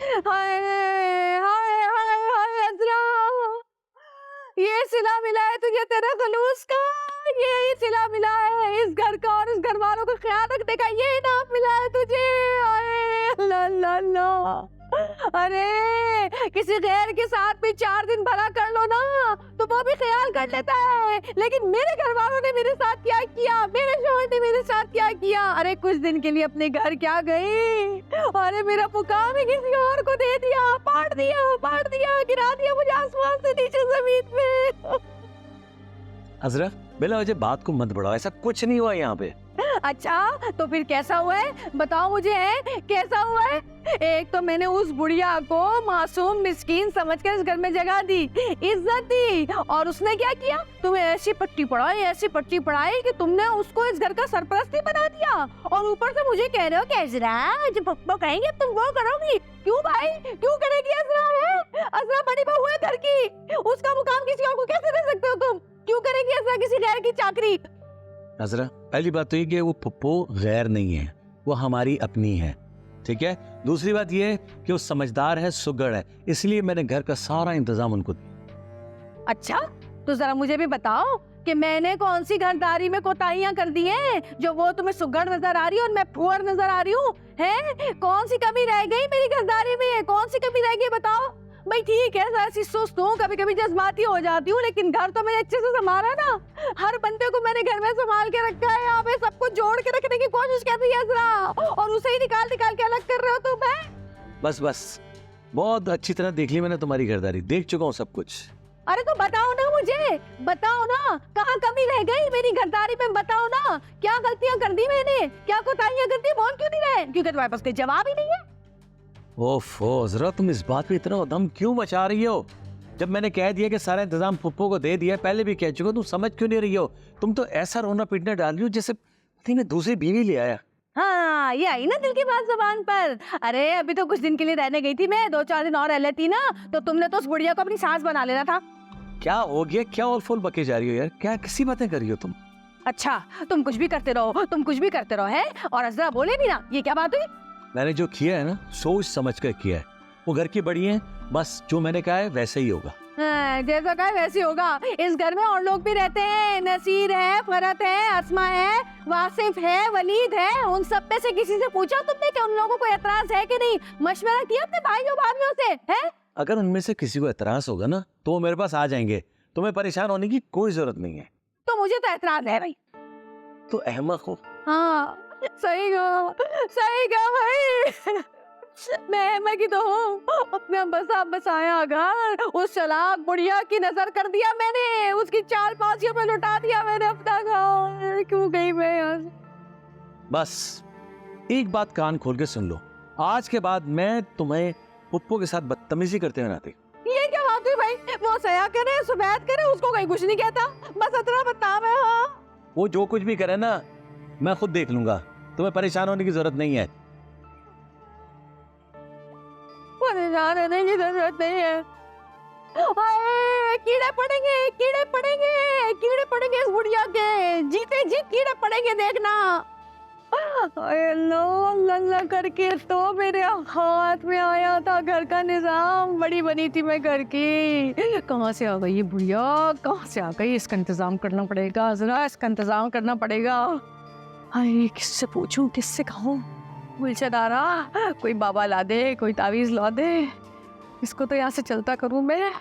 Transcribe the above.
हाय हाय हाय हाय अज़रा, ये सिला मिला है तुझे तेरे खलूस का, ये सिला मिला है इस घर का और इस घर वालों का ख्याल रखने का, ये इनाम मिला है तुझे। हाय अल्लाह अल्लाह अल्लाह। अरे किसी गैर के साथ भी 4 दिन भला कर लो ना तो वो भी ख्याल कर लेता है, लेकिन मेरे घर वालों ने मेरे साथ क्या किया, मेरे शौहर ने मेरे साथ क्या किया। अरे कुछ दिन के लिए अपने घर क्या गई, अरे मेरा मुकाम ही किसी और को दे दिया, पाट दिया, गिरा दिया मुझे आसमान से नीचे जमीन पे। अज़रा बेला मुझे बात को मत बढ़ाओ, ऐसा कुछ नहीं हुआ यहाँ पे। अच्छा तो फिर कैसा हुआ है, बताओ मुझे है कैसा हुआ है। एक तो मैंने उस बुढ़िया को मासूम मिस्कीन समझकर इस घर में जगह दी, इज्जत दी, और उसने क्या किया, तुम्हें ऐसी पट्टी पढ़ाई कि तुमने उसको इस घर का सरपरस्त ही बना दिया, और ऊपर से मुझे कह रहे हो कि अज़रा जो पप्पा कहेंगे अब तुम वो करोगी। क्यों भाई, क्यों करेगी अज़रा? है अज़रा बड़ी बहू है घर की, उसका मुकाम किसी और को कैसे दे सकते हो तुम? क्यों करेगी अज़रा किसी गैर की चाकरी? अज़रा पहली बात तो ये कि वो पप्पो गैर नहीं है, वो हमारी अपनी है, ठीक है। दूसरी बात ये कि वो समझदार है, सुगड़ है, इसलिए मैंने घर का सारा इंतजाम उनको दिया। अच्छा तो जरा मुझे भी बताओ कि मैंने कौन सी घरदारी में कोताहियां कर दी हैं जो वो तुम्हें सुगड़ नजर आ रही है और मैं फुअर नजर आ रही हूँ? हैं कौन सी कमी रह गई मेरी घरदारी में, कौन सी कमी रह गई बताओ। भाई ठीक है जरा सी सुस्त हूँ, कभी कभी जज्बाती हो जाती हूँ, लेकिन घर तो मैंने अच्छे से संभाला ना, हर बंदे को मैंने घर में संभाल के रखा है, यहाँ पे सबको जोड़ के रखने की कोशिश कर रही है जरा, और उसे ही निकाल निकाल के अलग कर रहे हो तुम। है बस बहुत अच्छी तरह देख ली मैंने तुम्हारी घरदारी, देख चुका हूँ सब कुछ। अरे तो बताओ ना मुझे, बताओ ना कहाँ कमी रह गई मेरी घरदारी में, बताओ ना क्या गलतियाँ कर दी मैंने, क्या कोताहियाँ कर दी, बोल क्यों नहीं रहे? क्योंकि तुम्हारे पास कोई जवाब ही नहीं है। ओफो अज़रा तुम इस बात पे इतना दम क्यों मचा रही हो? जब मैंने कह दिया कि सारा इंतजाम पप्पो को दे दिया, पहले भी कह चुका, तुम समझ क्यों नहीं रही हो? तुम तो ऐसा रोना पीटना डाल रही हो जैसे मैं दूसरी बीवी ले आया। हाँ ये आई ना दिल की बात जुबान पर। अरे अभी तो कुछ दिन के लिए रहने गई थी मैं, 2-4 दिन और रह लेती ना तो तुमने तो उस बुढ़िया को अपनी सास बना लेना था। क्या हो गया, क्या ओल फोल बके जा रही हो यार, क्या किसी बातें कर रही हो तुम? अच्छा तुम कुछ भी करते रहो, तुम कुछ भी करते रहो है, और अज़रा बोले भी ना, ये क्या बात हुई? मैंने जो किया है ना सोच समझ कर किया है, वो घर की बड़ी है, बस जो मैंने कहा है वैसे ही होगा। जैसा कहा वैसे होगा। इस घर में और लोग भी रहते हैं, नसीर है, फरत है, अस्मा है, वासिफ है, वलीद है, उन सब में से किसी से पूछा तुमने कि उन लोगों को एतराज है कि नहीं? मशवरा किया अपने भाइयों भाभियों से? है अगर उनमें से किसी को एतराज होगा ना तो वो मेरे पास आ जाएंगे, तुम्हें परेशान होने की कोई जरूरत नहीं है। तो मुझे तो एतराज है भाई। तो अहमक हो। हाँ सही कहा भाई, मैं अहमक ही तो हूँ। अपना बसा बसाया घर उस चालाक बुढ़िया की नजर कर दिया मैंने, उसकी चाल पासियों पे लुटा दिया मैंने अपना घर। क्यों गई मैं यहाँ से? बस एक बात कान खोल के सुन लो, आज के बाद मैं तुम्हें पप्पो के साथ बदतमीजी करते हुए ना देख। ये क्या बात हुई भाई? वो सया करे सुबैत करे उसको कहीं कुछ नहीं कहता, बस इतना बदनाम है। हाँ वो जो कुछ भी करे ना मैं खुद देख लूंगा, तुम्हें परेशान होने की जरूरत नहीं है। परेशान होने की जरूरत नहीं है। कीड़े पड़ेंगे इस बुढ़िया के, जीते जी कीड़े पड़ेंगे देखना। अल्लाह अल्लाह करके तो मेरे हाथ में आया था घर का निजाम, बड़ी बनी थी मैं घर की। कहाँ से आ गई ये बुढ़िया, कहाँ से आ गई? इसका इंतजाम करना पड़ेगा जरा, इसका इंतजाम करना पड़ेगा। हाय किससे पूछूं, किससे कहूँ? गुलशन आ रहा, कोई बाबा ला दे, कोई तावीज ला दे, इसको तो यहाँ से चलता करूँ मैं।